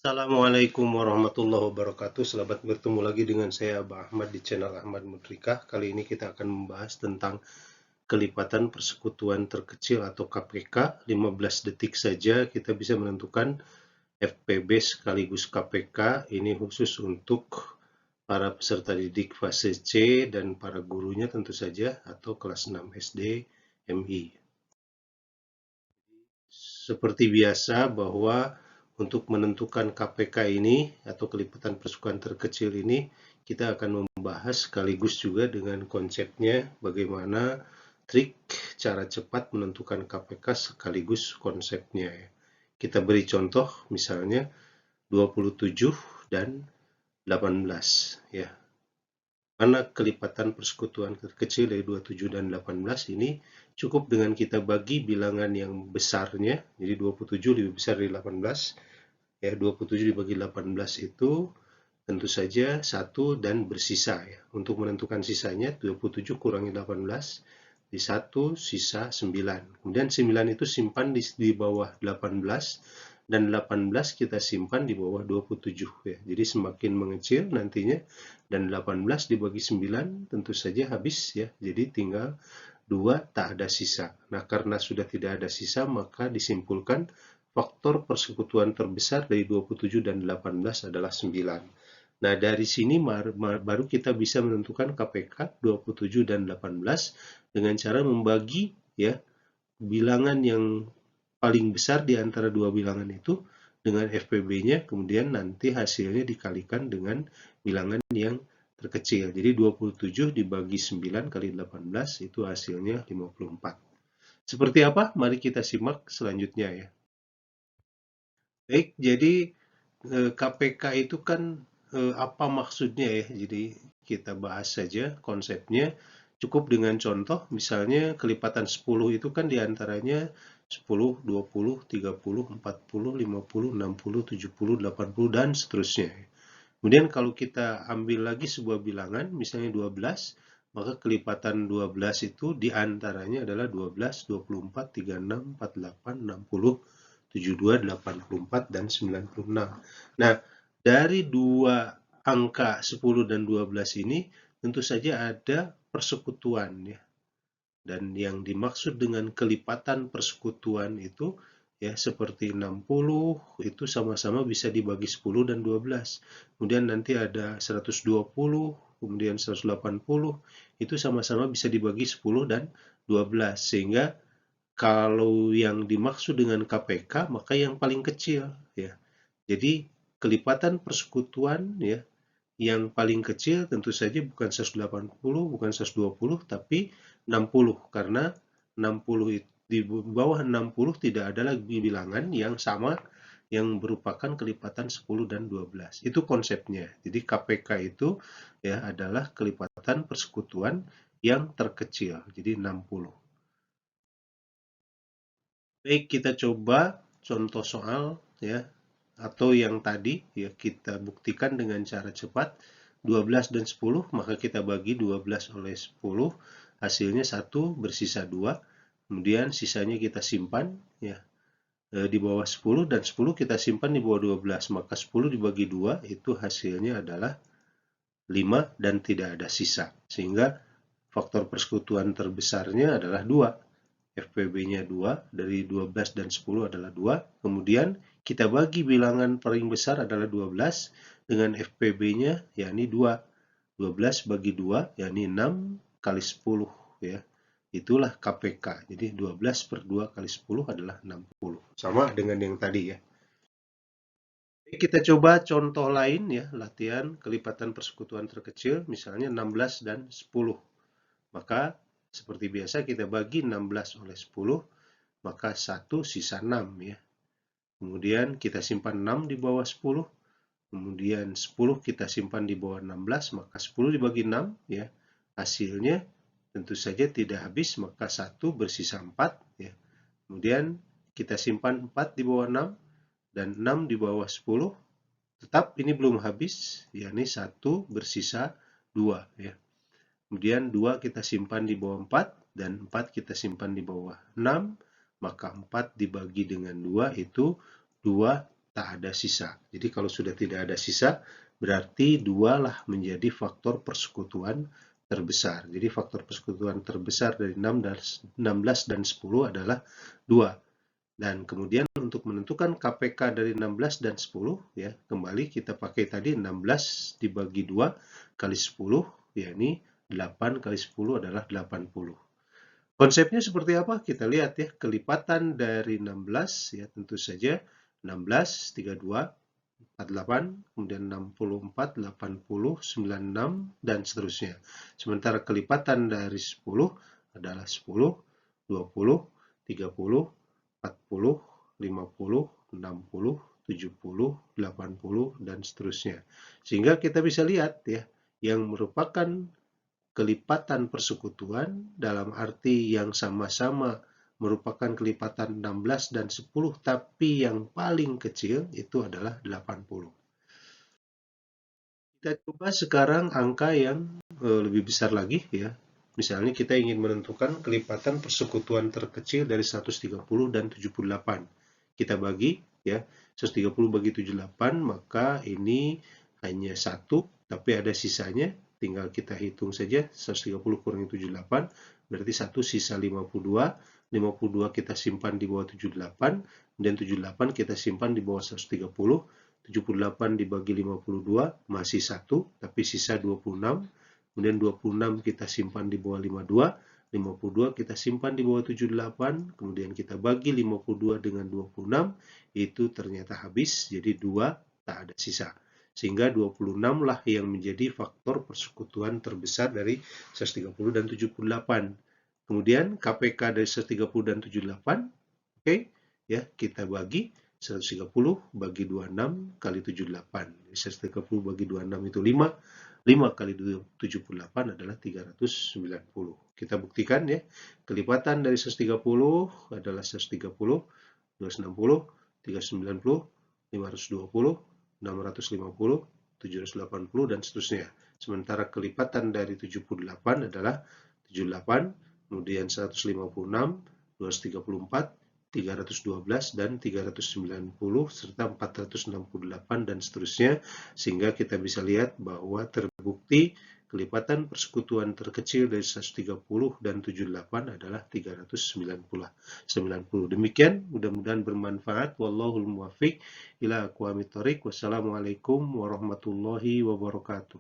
Assalamualaikum warahmatullahi wabarakatuh. Selamat bertemu lagi dengan saya Abah Ahmad di channel Ahmad Mudrikah. Kali ini kita akan membahas tentang kelipatan persekutuan terkecil atau KPK. 15 detik saja kita bisa menentukan FPB sekaligus KPK. Ini khusus untuk para peserta didik fase C dan para gurunya tentu saja, atau kelas 6 SD MI. Seperti biasa bahwa untuk menentukan KPK ini atau kelipatan persekutuan terkecil ini, kita akan membahas sekaligus juga dengan konsepnya, bagaimana trik cara cepat menentukan KPK sekaligus konsepnya. Kita beri contoh misalnya 27 dan 18 ya. Mana kelipatan persekutuan terkecil dari 27 dan 18 ini cukup dengan kita bagi bilangan yang besarnya, jadi 27 lebih besar dari 18, ya 27 dibagi 18 itu tentu saja 1 dan bersisa ya. Untuk menentukan sisanya 27 kurangi 18 di 1 sisa 9. Kemudian 9 itu simpan di bawah 18 dan 18 kita simpan di bawah 27 ya. Jadi semakin mengecil nantinya, dan 18 dibagi 9 tentu saja habis ya. Jadi tinggal 2, tak ada sisa. Nah, karena sudah tidak ada sisa, maka disimpulkan faktor persekutuan terbesar dari 27 dan 18 adalah 9. Nah, dari sini baru kita bisa menentukan KPK 27 dan 18 dengan cara membagi ya bilangan yang paling besar di antara dua bilangan itu dengan FPB-nya, kemudian nanti hasilnya dikalikan dengan bilangan yang terkecil. Jadi 27 dibagi 9 kali 18 itu hasilnya 54. Seperti apa? Mari kita simak selanjutnya ya. Baik, jadi KPK itu kan apa maksudnya ya? Jadi kita bahas saja konsepnya. Cukup dengan contoh, misalnya kelipatan 10 itu kan diantaranya 10, 20, 30, 40, 50, 60, 70, 80, dan seterusnya. Kemudian kalau kita ambil lagi sebuah bilangan, misalnya 12, maka kelipatan 12 itu diantaranya adalah 12, 24, 36, 48, 60, 72, 84, dan 96. Nah, dari dua angka 10 dan 12 ini tentu saja ada persekutuan ya. Dan yang dimaksud dengan kelipatan persekutuan itu ya seperti 60 itu sama-sama bisa dibagi 10 dan 12. Kemudian nanti ada 120, kemudian 180 itu sama-sama bisa dibagi 10 dan 12. Sehingga kalau yang dimaksud dengan KPK maka yang paling kecil ya. Jadi kelipatan persekutuan ya yang paling kecil tentu saja bukan 180, bukan 120, tapi 60. Karena 60 di bawah 60 tidak ada lagi bilangan yang sama yang merupakan kelipatan 10 dan 12. Itu konsepnya. Jadi KPK itu ya adalah kelipatan persekutuan yang terkecil. Jadi 60. Baik, kita coba contoh soal ya, atau yang tadi ya kita buktikan dengan cara cepat. 12 dan 10, maka kita bagi 12 oleh 10, hasilnya 1, bersisa 2. Kemudian sisanya kita simpan ya di bawah 10, dan 10 kita simpan di bawah 12, maka 10 dibagi 2 itu hasilnya adalah 5 dan tidak ada sisa. Sehingga faktor persekutuan terbesarnya adalah 2. FPB-nya 2, dari 12 dan 10 adalah 2. Kemudian kita bagi bilangan paling besar adalah 12 dengan FPB-nya yakni 2. 12 bagi 2 yakni 6 kali 10 ya. Itulah KPK. Jadi 12 per 2 kali 10 adalah 60. Sama dengan yang tadi ya. Kita coba contoh lain ya, latihan kelipatan persekutuan terkecil, misalnya 16 dan 10. Maka seperti biasa kita bagi 16 oleh 10, maka 1 sisa 6 ya. Kemudian kita simpan 6 di bawah 10, kemudian 10 kita simpan di bawah 16, maka 10 dibagi 6 ya. Hasilnya tentu saja tidak habis, maka 1 bersisa 4 ya. Kemudian kita simpan 4 di bawah 6 dan 6 di bawah 10. Tetap ini belum habis, yakni 1 bersisa 2 ya. Kemudian 2 kita simpan di bawah 4 dan 4 kita simpan di bawah 6, maka 4 dibagi dengan 2 itu 2 tak ada sisa. Jadi kalau sudah tidak ada sisa, berarti 2 lah menjadi faktor persekutuan terbesar. Jadi faktor persekutuan terbesar dari 16 dan 10 adalah 2. Dan kemudian untuk menentukan KPK dari 16 dan 10, ya, kembali kita pakai tadi 16 dibagi 2 kali 10, yakni 8 kali 10 adalah 80. Konsepnya seperti apa? Kita lihat ya, kelipatan dari 16 ya tentu saja 16, 32, 48, kemudian 64, 80, 96, dan seterusnya. Sementara kelipatan dari 10 adalah 10, 20, 30, 40, 50, 60, 70, 80, dan seterusnya. Sehingga kita bisa lihat ya, yang merupakan kelipatan persekutuan dalam arti yang sama-sama merupakan kelipatan 16 dan 10, tapi yang paling kecil itu adalah 80. Kita coba sekarang angka yang lebih besar lagi ya. Misalnya kita ingin menentukan kelipatan persekutuan terkecil dari 130 dan 78. Kita bagi ya, 130 bagi 78, maka ini hanya 1, tapi ada sisanya. Tinggal kita hitung saja, 130 kurangi 78, berarti 1 sisa 52. 52 kita simpan di bawah 78, dan 78 kita simpan di bawah 130. 78 dibagi 52 masih 1, tapi sisa 26. Kemudian 26 kita simpan di bawah 52. 52 kita simpan di bawah 78. Kemudian kita bagi 52 dengan 26. Itu ternyata habis, jadi 2 tak ada sisa. Sehingga 26 lah yang menjadi faktor persekutuan terbesar dari 130 dan 78. Kemudian KPK dari 130 dan 78, oke, ya, kita bagi 130 bagi 26 kali 78. 130 bagi 26 itu 5. 5 kali 78 adalah 390. Kita buktikan ya. Kelipatan dari 130 adalah 130, 260, 390, 520, 650, 780, dan seterusnya. Sementara kelipatan dari 78 adalah 78, kemudian 156, 234, 312, dan 390, serta 468, dan seterusnya, sehingga kita bisa lihat bahwa terbukti kelipatan persekutuan terkecil dari 130 dan 78 adalah 390. Demikian, mudah-mudahan bermanfaat. Wallahul muwaffiq ila aqwamit thoriq. Wassalamualaikum warahmatullahi wabarakatuh.